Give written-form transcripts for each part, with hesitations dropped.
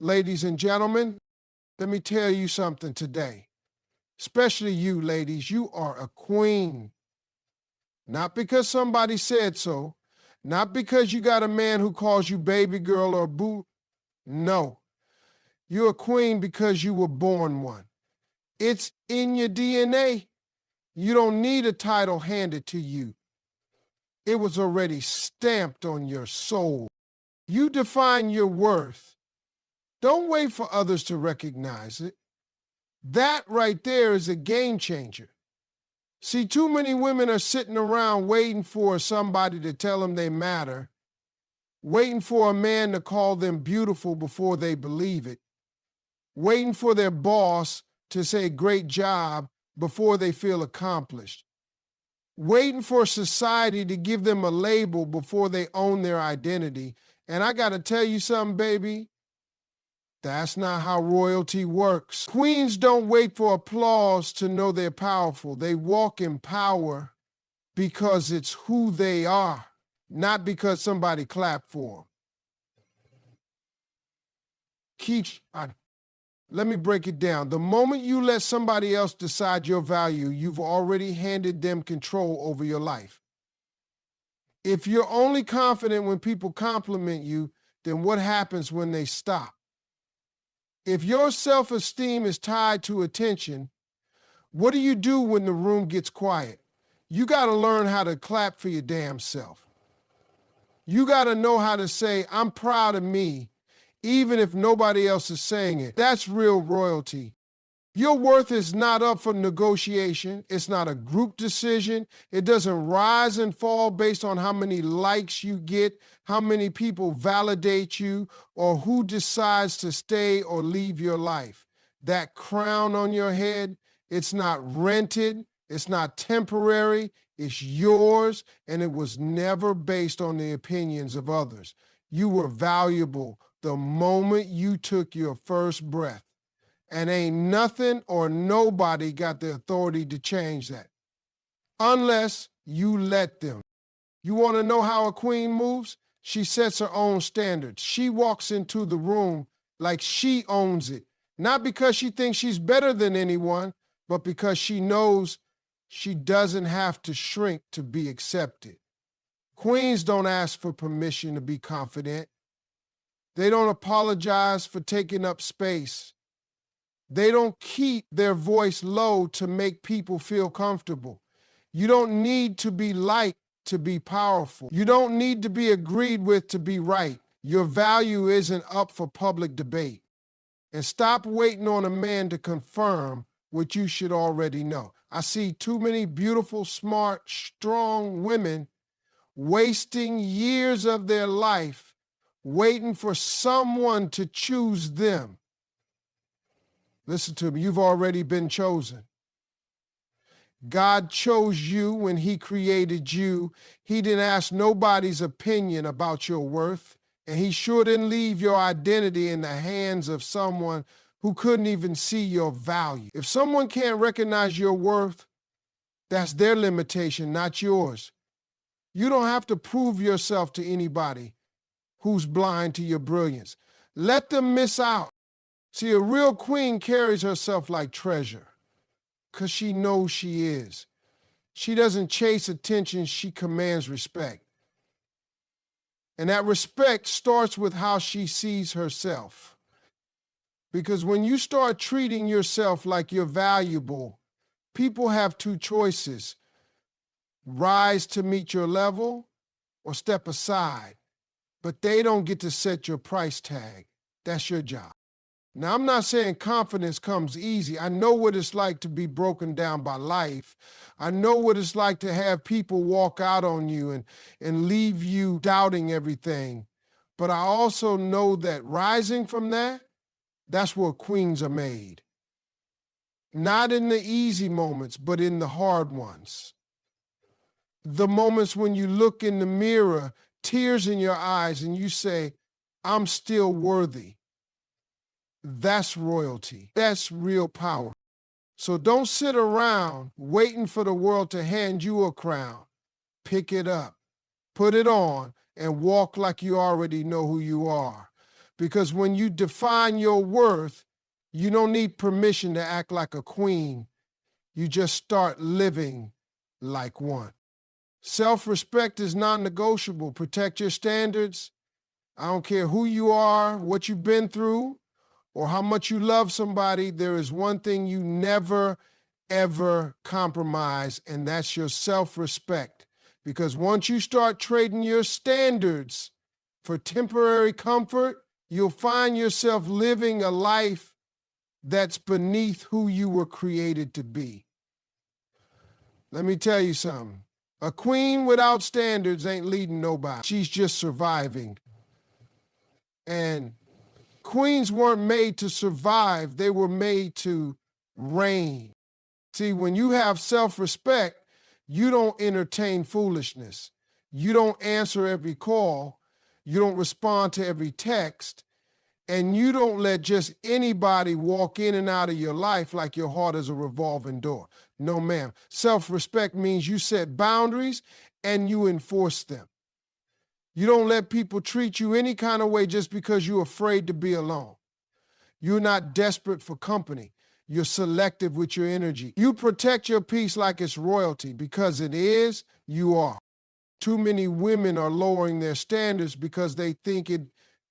Ladies and gentlemen, let me tell you something today. Especially you, ladies, you are a queen. Not because somebody said so, not because you got a man who calls you baby girl or boo. No, you're a queen because you were born one. It's in your DNA. You don't need a title handed to you. It was already stamped on your soul. You define your worth. Don't wait for others to recognize it. That right there is a game changer. See, too many women are sitting around waiting for somebody to tell them they matter, waiting for a man to call them beautiful before they believe it, waiting for their boss to say great job before they feel accomplished, waiting for society to give them a label before they own their identity. And I got to tell you something, baby. That's not how royalty works. Queens don't wait for applause to know they're powerful. They walk in power because it's who they are, not because somebody clapped for them. Let me break it down. The moment you let somebody else decide your value, you've already handed them control over your life. If you're only confident when people compliment you, then what happens when they stop? If your self-esteem is tied to attention, what do you do when the room gets quiet? You got to learn how to clap for your damn self. You got to know how to say, I'm proud of me, even if nobody else is saying it. That's real royalty. Your worth is not up for negotiation. It's not a group decision. It doesn't rise and fall based on how many likes you get, how many people validate you, or who decides to stay or leave your life. That crown on your head, it's not rented. It's not temporary. It's yours, and it was never based on the opinions of others. You were valuable the moment you took your first breath. And ain't nothing or nobody got the authority to change that, unless you let them. You want to know how a queen moves? She sets her own standards. She walks into the room like she owns it, not because she thinks she's better than anyone, but because she knows she doesn't have to shrink to be accepted. Queens don't ask for permission to be confident. They don't apologize for taking up space. They don't keep their voice low to make people feel comfortable. You don't need to be liked to be powerful. You don't need to be agreed with to be right. Your value isn't up for public debate. And stop waiting on a man to confirm what you should already know. I see too many beautiful, smart, strong women wasting years of their life waiting for someone to choose them. Listen to me, you've already been chosen. God chose you when he created you. He didn't ask nobody's opinion about your worth, and he sure didn't leave your identity in the hands of someone who couldn't even see your value. If someone can't recognize your worth, that's their limitation, not yours. You don't have to prove yourself to anybody who's blind to your brilliance. Let them miss out. See, a real queen carries herself like treasure because she knows she is. She doesn't chase attention, she commands respect. And that respect starts with how she sees herself. Because when you start treating yourself like you're valuable, people have two choices: rise to meet your level or step aside. But they don't get to set your price tag. That's your job. Now, I'm not saying confidence comes easy. I know what it's like to be broken down by life. I know what it's like to have people walk out on you and leave you doubting everything. But I also know that rising from that, that's where queens are made. Not in the easy moments, but in the hard ones. The moments when you look in the mirror, tears in your eyes, and you say, I'm still worthy. That's royalty. That's real power. So don't sit around waiting for the world to hand you a crown. Pick it up, put it on, and walk like you already know who you are. Because when you define your worth, you don't need permission to act like a queen. You just start living like one. Self-respect is non-negotiable. Protect your standards. I don't care who you are, what you've been through, or how much you love somebody. There is one thing you never, ever compromise, and that's your self-respect. Because once you start trading your standards for temporary comfort, you'll find yourself living a life that's beneath who you were created to be. Let me tell you something. A queen without standards ain't leading nobody. She's just surviving. And queens weren't made to survive. They were made to reign. See, when you have self-respect, you don't entertain foolishness. You don't answer every call. You don't respond to every text. And you don't let just anybody walk in and out of your life like your heart is a revolving door. No, ma'am. Self-respect means you set boundaries and you enforce them. You don't let people treat you any kind of way just because you're afraid to be alone. You're not desperate for company. You're selective with your energy. You protect your peace like it's royalty, because it is, you are. Too many women are lowering their standards because they think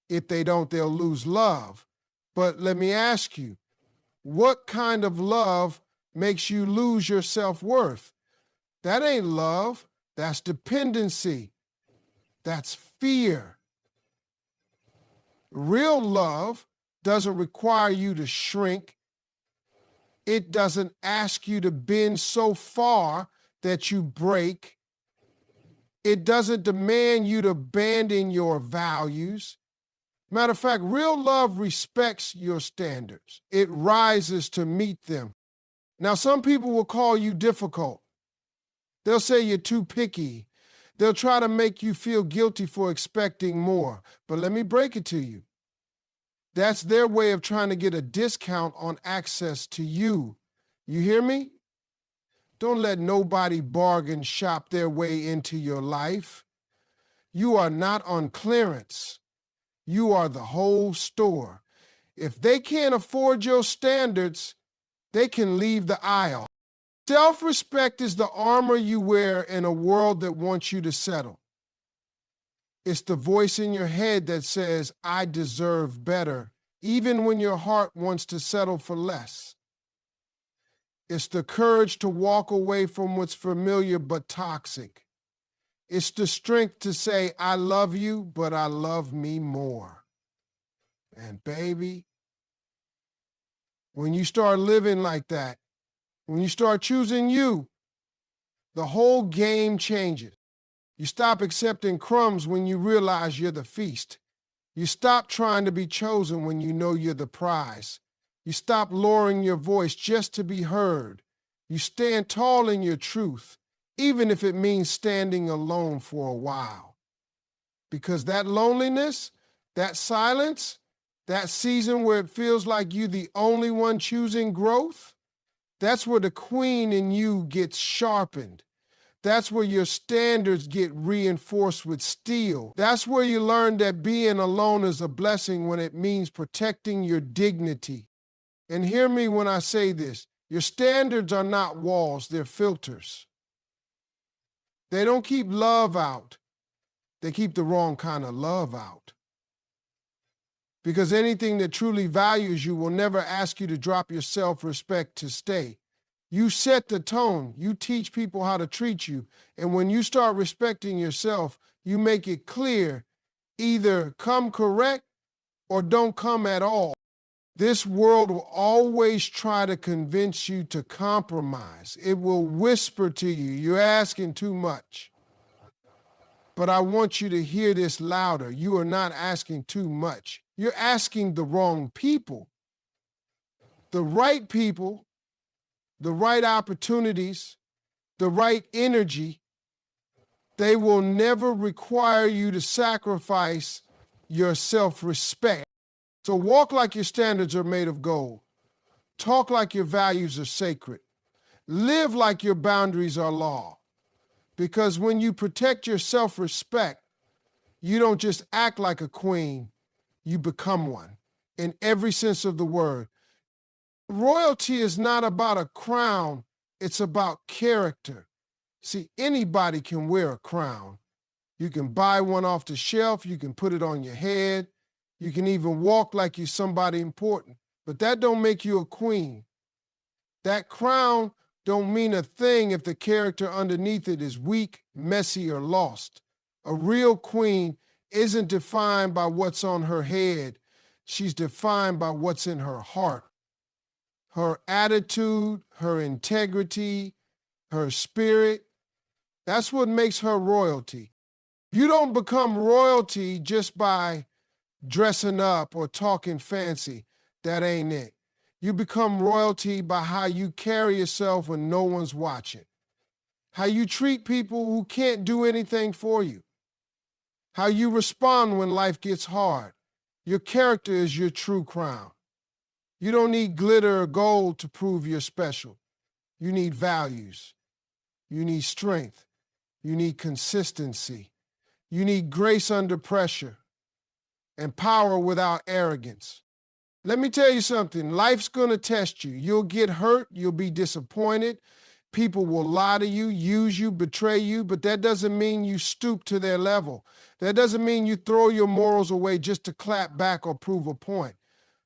if they don't, they'll lose love. But let me ask you, what kind of love makes you lose your self-worth? That ain't love. That's dependency. That's fear. Real love doesn't require you to shrink. It doesn't ask you to bend so far that you break. It doesn't demand you to abandon your values. Matter of fact, real love respects your standards. It rises to meet them. Now, some people will call you difficult. They'll say you're too picky. They'll try to make you feel guilty for expecting more. But let me break it to you. That's their way of trying to get a discount on access to you. You hear me? Don't let nobody bargain shop their way into your life. You are not on clearance. You are the whole store. If they can't afford your standards, they can leave the aisle. Self-respect is the armor you wear in a world that wants you to settle. It's the voice in your head that says, I deserve better, even when your heart wants to settle for less. It's the courage to walk away from what's familiar but toxic. It's the strength to say, I love you, but I love me more. And baby, when you start living like that, when you start choosing you, the whole game changes. You stop accepting crumbs when you realize you're the feast. You stop trying to be chosen when you know you're the prize. You stop lowering your voice just to be heard. You stand tall in your truth, even if it means standing alone for a while. Because that loneliness, that silence, that season where it feels like you're the only one choosing growth, that's where the queen in you gets sharpened. That's where your standards get reinforced with steel. That's where you learn that being alone is a blessing when it means protecting your dignity. And hear me when I say this. Your standards are not walls, they're filters. They don't keep love out. They keep the wrong kind of love out. Because anything that truly values you will never ask you to drop your self-respect to stay. You set the tone. You teach people how to treat you. And when you start respecting yourself, you make it clear, either come correct or don't come at all. This world will always try to convince you to compromise. It will whisper to you, you're asking too much. But I want you to hear this louder. You are not asking too much. You're asking the wrong people. The right people, the right opportunities, the right energy, they will never require you to sacrifice your self-respect. So walk like your standards are made of gold. Talk like your values are sacred. Live like your boundaries are law. Because when you protect your self-respect, you don't just act like a queen, you become one in every sense of the word. Royalty is not about a crown, it's about character. See, anybody can wear a crown. You can buy one off the shelf, you can put it on your head, you can even walk like you're somebody important. But that don't make you a queen. That crown don't mean a thing if the character underneath it is weak, messy, or lost. A real queen isn't defined by what's on her head. She's defined by what's in her heart. Her attitude, her integrity, her spirit, that's what makes her royalty. You don't become royalty just by dressing up or talking fancy. That ain't it. You become royalty by how you carry yourself when no one's watching, how you treat people who can't do anything for you, how you respond when life gets hard. Your character is your true crown. You don't need glitter or gold to prove you're special. You need values. You need strength. You need consistency. You need grace under pressure and power without arrogance. Let me tell you something. Life's going to test you. You'll get hurt. You'll be disappointed. People will lie to you, use you, betray you, but that doesn't mean you stoop to their level. That doesn't mean you throw your morals away just to clap back or prove a point.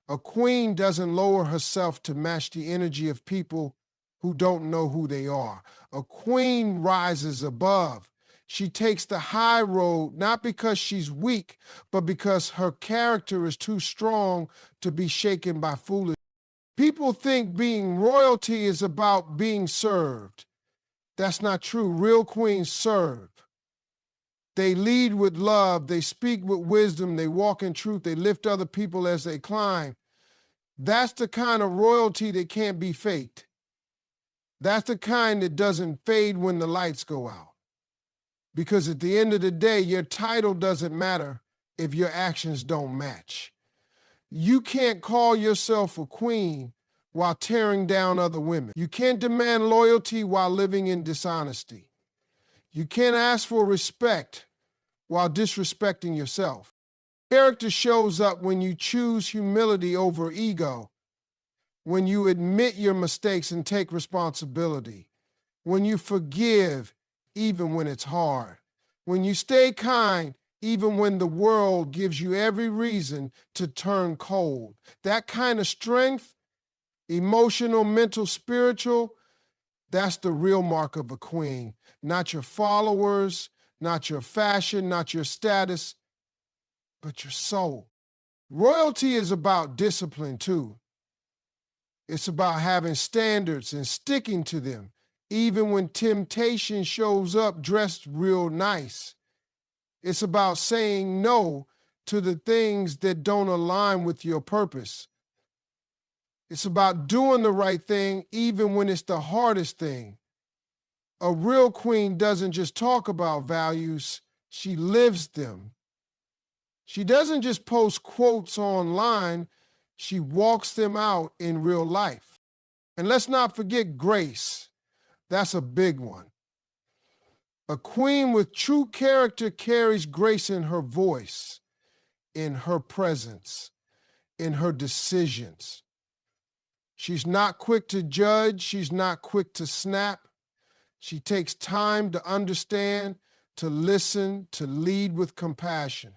A queen doesn't lower herself to match the energy of people who don't know who they are. A queen rises above. She takes the high road, not because she's weak, but because her character is too strong to be shaken by foolishness. People think being royalty is about being served. That's not true. Real queens serve. They lead with love. They speak with wisdom. They walk in truth. They lift other people as they climb. That's the kind of royalty that can't be faked. That's the kind that doesn't fade when the lights go out. Because at the end of the day, your title doesn't matter if your actions don't match. You can't call yourself a queen while tearing down other women. You can't demand loyalty while living in dishonesty. You can't ask for respect while disrespecting yourself. Character shows up when you choose humility over ego, when you admit your mistakes and take responsibility, when you forgive even when it's hard, when you stay kind even when the world gives you every reason to turn cold. That kind of strength, emotional, mental, spiritual, that's the real mark of a queen. Not your followers, not your fashion, not your status, but your soul. Royalty is about discipline too. It's about having standards and sticking to them, even when temptation shows up dressed real nice. It's about saying no to the things that don't align with your purpose. It's about doing the right thing even when it's the hardest thing. A real queen doesn't just talk about values, she lives them. She doesn't just post quotes online, she walks them out in real life. And let's not forget grace. That's a big one. A queen with true character carries grace in her voice, in her presence, in her decisions. She's not quick to judge. She's not quick to snap. She takes time to understand, to listen, to lead with compassion.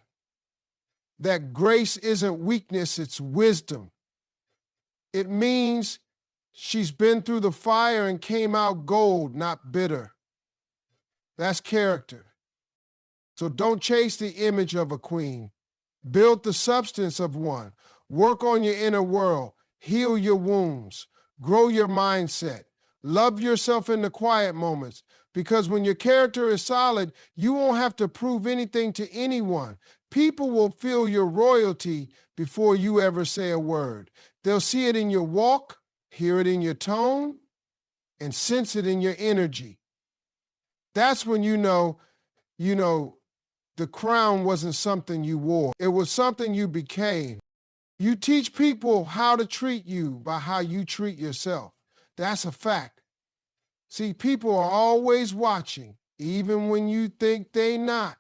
That grace isn't weakness, it's wisdom. It means she's been through the fire and came out gold, not bitter. That's character. So don't chase the image of a queen. Build the substance of one. Work on your inner world. Heal your wounds. Grow your mindset. Love yourself in the quiet moments. Because when your character is solid, you won't have to prove anything to anyone. People will feel your royalty before you ever say a word. They'll see it in your walk, hear it in your tone, and sense it in your energy. That's when you know the crown wasn't something you wore. It was something you became. You teach people how to treat you by how you treat yourself. That's a fact. See, people are always watching, even when you think they're not.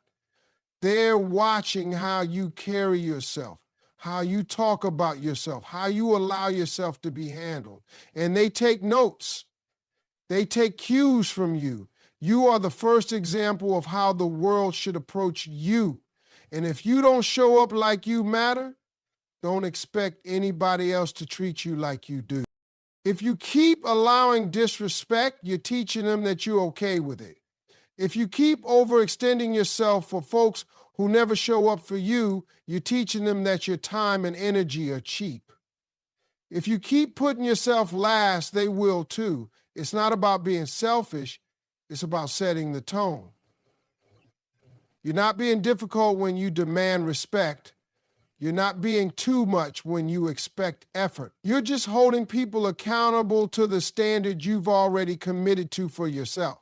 They're watching how you carry yourself, how you talk about yourself, how you allow yourself to be handled. And they take notes. They take cues from you. You are the first example of how the world should approach you. And if you don't show up like you matter, don't expect anybody else to treat you like you do. If you keep allowing disrespect, you're teaching them that you're okay with it. If you keep overextending yourself for folks who never show up for you, you're teaching them that your time and energy are cheap. If you keep putting yourself last, they will too. It's not about being selfish, it's about setting the tone. You're not being difficult when you demand respect. You're not being too much when you expect effort. You're just holding people accountable to the standard you've already committed to for yourself.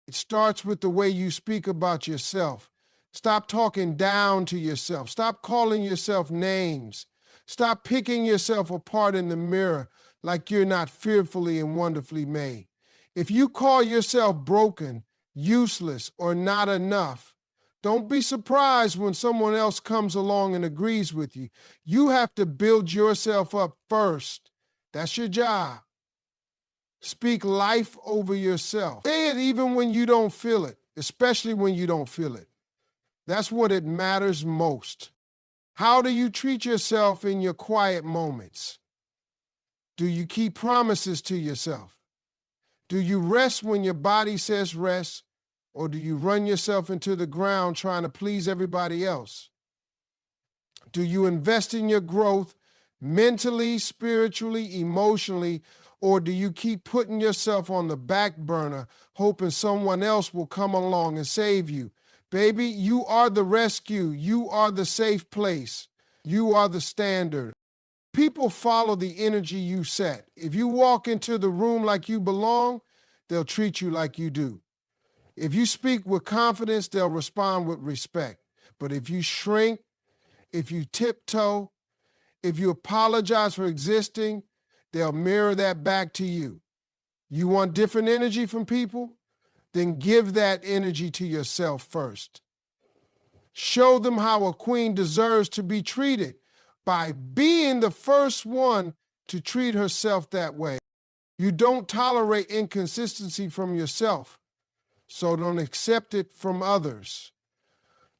It starts with the way you speak about yourself. Stop talking down to yourself. Stop calling yourself names. Stop picking yourself apart in the mirror like you're not fearfully and wonderfully made. If you call yourself broken, useless, or not enough, don't be surprised when someone else comes along and agrees with you. You have to build yourself up first. That's your job. Speak life over yourself. Say it even when you don't feel it, especially when you don't feel it. That's what it matters most. How do you treat yourself in your quiet moments? Do you keep promises to yourself? Do you rest when your body says rest, or do you run yourself into the ground trying to please everybody else? Do you invest in your growth mentally, spiritually, emotionally, or do you keep putting yourself on the back burner, hoping someone else will come along and save you? Baby, you are the rescue. You are the safe place. You are the standard. People follow the energy you set. If you walk into the room like you belong, they'll treat you like you do. If you speak with confidence, they'll respond with respect. But if you shrink, if you tiptoe, if you apologize for existing, they'll mirror that back to you. You want different energy from people? Then give that energy to yourself first. Show them how a queen deserves to be treated by being the first one to treat herself that way. You don't tolerate inconsistency from yourself, so don't accept it from others.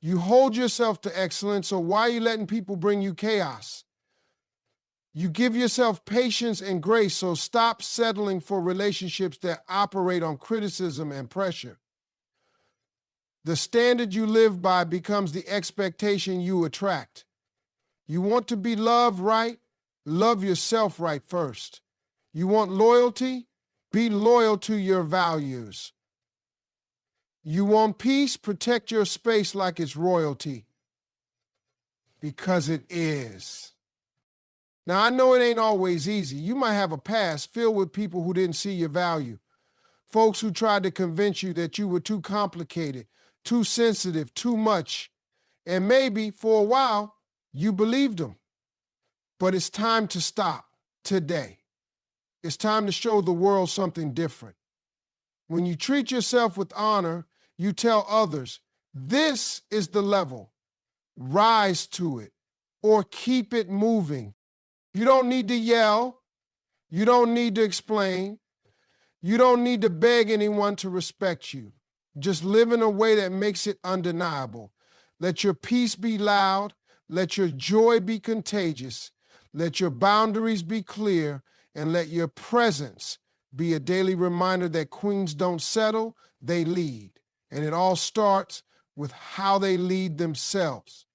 You hold yourself to excellence, so why are you letting people bring you chaos? You give yourself patience and grace, so stop settling for relationships that operate on criticism and pressure. The standard you live by becomes the expectation you attract. You want to be loved right? Love yourself right first. You want loyalty? Be loyal to your values. You want peace? Protect your space like it's royalty. Because it is. Now, I know it ain't always easy. You might have a past filled with people who didn't see your value. Folks who tried to convince you that you were too complicated, too sensitive, too much. And maybe, for a while, you believed them. But it's time to stop today. It's time to show the world something different. When you treat yourself with honor, you tell others, this is the level. Rise to it or keep it moving. You don't need to yell. You don't need to explain. You don't need to beg anyone to respect you. Just live in a way that makes it undeniable. Let your peace be loud. Let your joy be contagious. Let your boundaries be clear. And let your presence be a daily reminder that queens don't settle, they lead. And it all starts with how they lead themselves.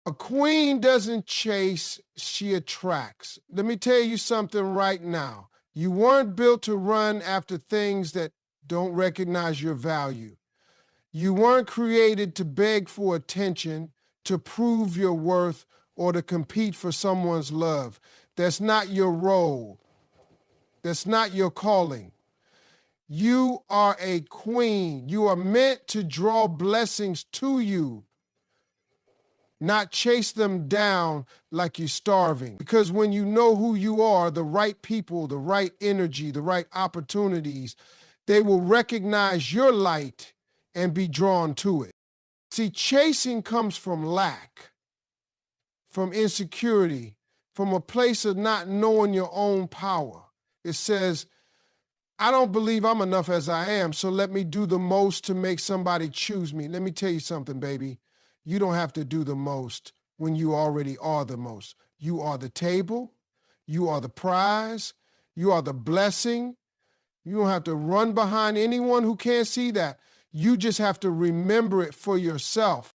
A queen doesn't chase, she attracts. Let me tell you something right now. You weren't built to run after things that don't recognize your value. You weren't created to beg for attention, to prove your worth, or to compete for someone's love. That's not your role. That's not your calling. You are a queen. You are meant to draw blessings to you, not chase them down like you're starving. Because when you know who you are, the right people, the right energy, the right opportunities, they will recognize your light and be drawn to it. See, chasing comes from lack. from insecurity, from a place of not knowing your own power. It says, I don't believe I'm enough as I am, so let me do the most to make somebody choose me. Let me tell you something, baby. You don't have to do the most when you already are the most. You are the table. You are the prize. You are the blessing. You don't have to run behind anyone who can't see that. You just have to remember it for yourself.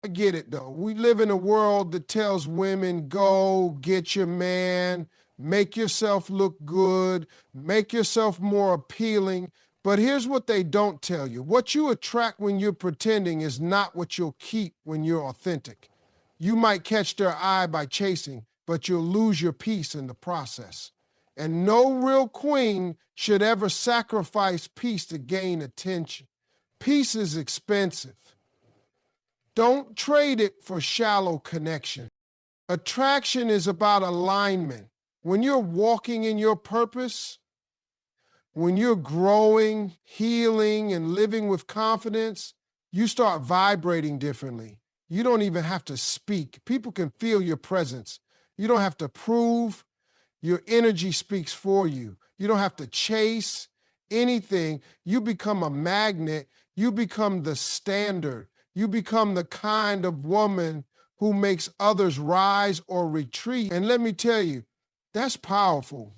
I get it, though. We live in a world that tells women, go get your man, make yourself look good, make yourself more appealing. But here's what they don't tell you. What you attract when you're pretending is not what you'll keep when you're authentic. You might catch their eye by chasing, but you'll lose your peace in the process. And no real queen should ever sacrifice peace to gain attention. Peace is expensive. Don't trade it for shallow connection. Attraction is about alignment. When you're walking in your purpose, when you're growing, healing, and living with confidence, you start vibrating differently. You don't even have to speak. People can feel your presence. You don't have to prove. Your energy speaks for you. You don't have to chase anything. You become a magnet. You become the standard. You become the kind of woman who makes others rise or retreat. And let me tell you, that's powerful.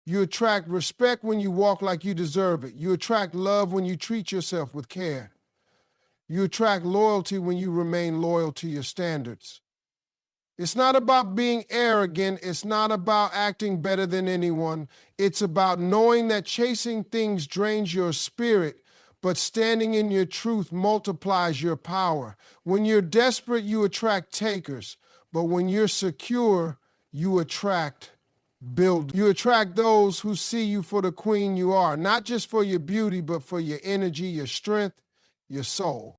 You attract respect when you walk like you deserve it. You attract love when you treat yourself with care. You attract loyalty when you remain loyal to your standards. It's not about being arrogant. It's not about acting better than anyone. It's about knowing that chasing things drains your spirit, but standing in your truth multiplies your power. When you're desperate, you attract takers. But when you're secure, you attract builders. You attract those who see you for the queen you are, not just for your beauty, but for your energy, your strength, your soul.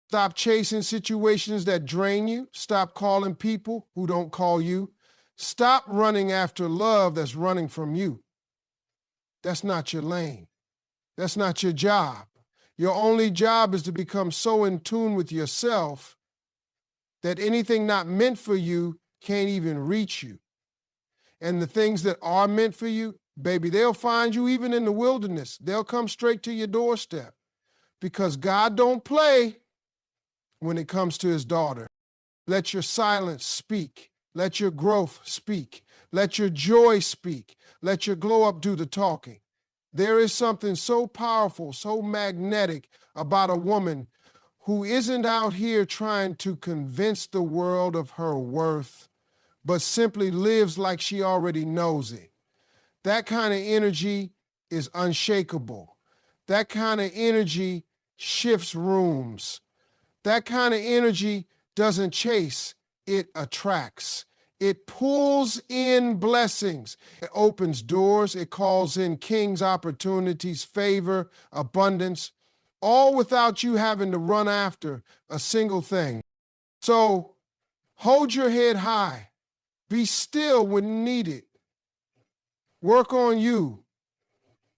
Stop chasing situations that drain you. Stop calling people who don't call you. Stop running after love that's running from you. That's not your lane. That's not your job. Your only job is to become so in tune with yourself that anything not meant for you can't even reach you. And the things that are meant for you, baby, they'll find you even in the wilderness. They'll come straight to your doorstep because God don't play when it comes to his daughter. Let your silence speak. Let your growth speak. Let your joy speak. Let your glow up do the talking. There is something so powerful, so magnetic about a woman who isn't out here trying to convince the world of her worth, but simply lives like she already knows it. That kind of energy is unshakable. That kind of energy shifts rooms. That kind of energy doesn't chase, it attracts. It pulls in blessings. It opens doors. It calls in kings, opportunities, favor, abundance, all without you having to run after a single thing. So hold your head high. Be still when needed. Work on you.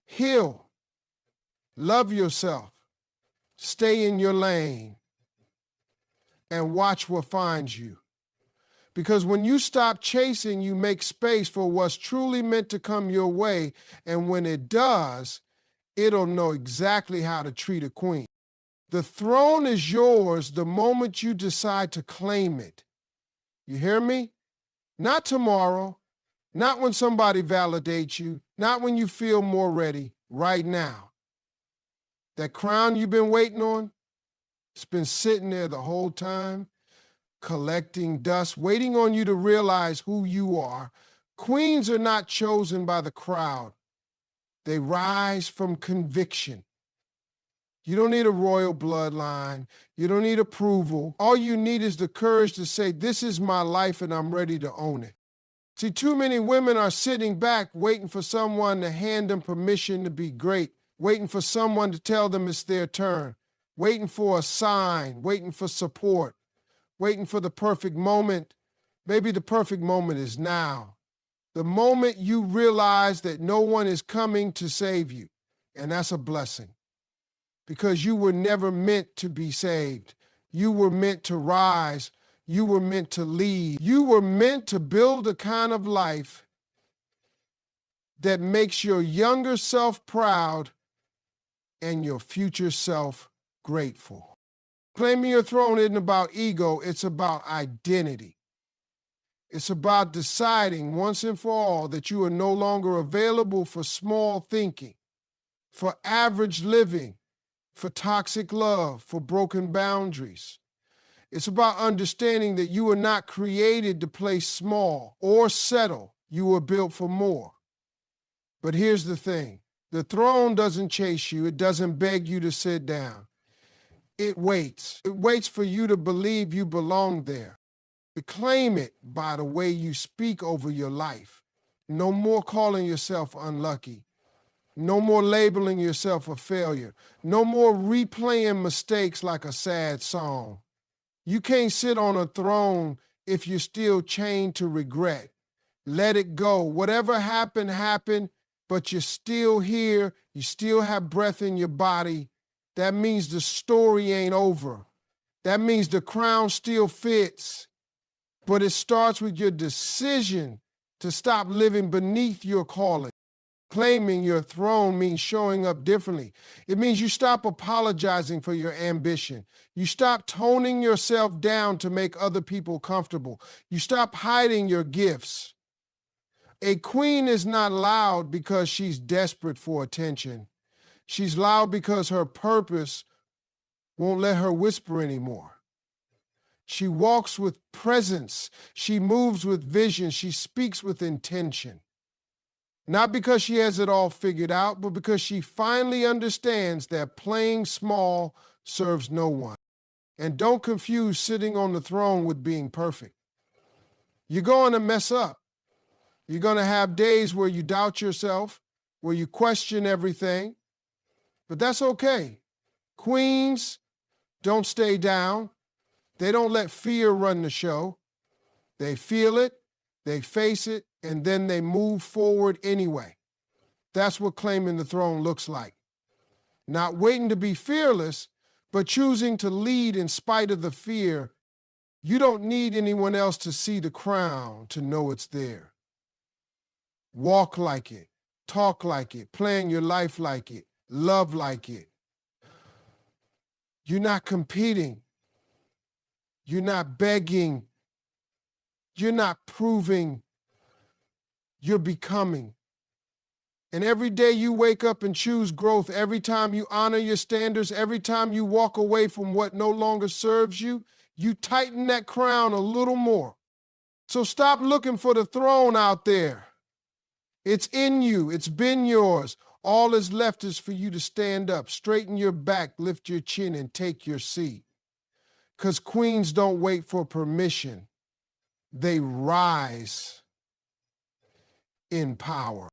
Heal. Love yourself. Stay in your lane. And watch what finds you. Because when you stop chasing, you make space for what's truly meant to come your way. And when it does, it'll know exactly how to treat a queen. The throne is yours the moment you decide to claim it. You hear me? Not tomorrow, not when somebody validates you, not when you feel more ready, right now. That crown you've been waiting on, it's been sitting there the whole time, collecting dust, waiting on you to realize who you are. Queens are not chosen by the crowd. They rise from conviction. You don't need a royal bloodline. You don't need approval. All you need is the courage to say, this is my life and I'm ready to own it. See, too many women are sitting back waiting for someone to hand them permission to be great, waiting for someone to tell them it's their turn, waiting for a sign, waiting for support, waiting for the perfect moment. Maybe the perfect moment is now. The moment you realize that no one is coming to save you, and that's a blessing. Because you were never meant to be saved. You were meant to rise. You were meant to lead. You were meant to build a kind of life that makes your younger self proud and your future self grateful. Claiming your throne isn't about ego, it's about identity. It's about deciding once and for all that you are no longer available for small thinking, for average living, for toxic love, for broken boundaries. It's about understanding that you were not created to play small or settle. You were built for more. But here's the thing. The throne doesn't chase you. It doesn't beg you to sit down. It waits. It waits for you to believe you belong there. Claim it by the way you speak over your life. No more calling yourself unlucky. No more labeling yourself a failure. No more replaying mistakes like a sad song. You can't sit on a throne if you're still chained to regret. Let it go. Whatever happened, happened, but you're still here. You still have breath in your body. That means the story ain't over. That means the crown still fits. But it starts with your decision to stop living beneath your calling. Claiming your throne means showing up differently. It means you stop apologizing for your ambition. You stop toning yourself down to make other people comfortable. You stop hiding your gifts. A queen is not loud because she's desperate for attention. She's loud because her purpose won't let her whisper anymore. She walks with presence. She moves with vision. She speaks with intention. Not because she has it all figured out, but because she finally understands that playing small serves no one. And don't confuse sitting on the throne with being perfect. You're going to mess up. You're going to have days where you doubt yourself, where you question everything, but that's okay. Queens don't stay down. They don't let fear run the show. They feel it, they face it, and then they move forward anyway. That's what claiming the throne looks like. Not waiting to be fearless, but choosing to lead in spite of the fear. You don't need anyone else to see the crown to know it's there. Walk like it, talk like it, plan your life like it, love like it. You're not competing. You're not begging. You're not proving. You're becoming. And every day you wake up and choose growth, every time you honor your standards, every time you walk away from what no longer serves you, you tighten that crown a little more. So stop looking for the throne out there. It's in you. It's been yours. All is left is for you to stand up, straighten your back, lift your chin, and take your seat. Because queens don't wait for permission. They rise in power.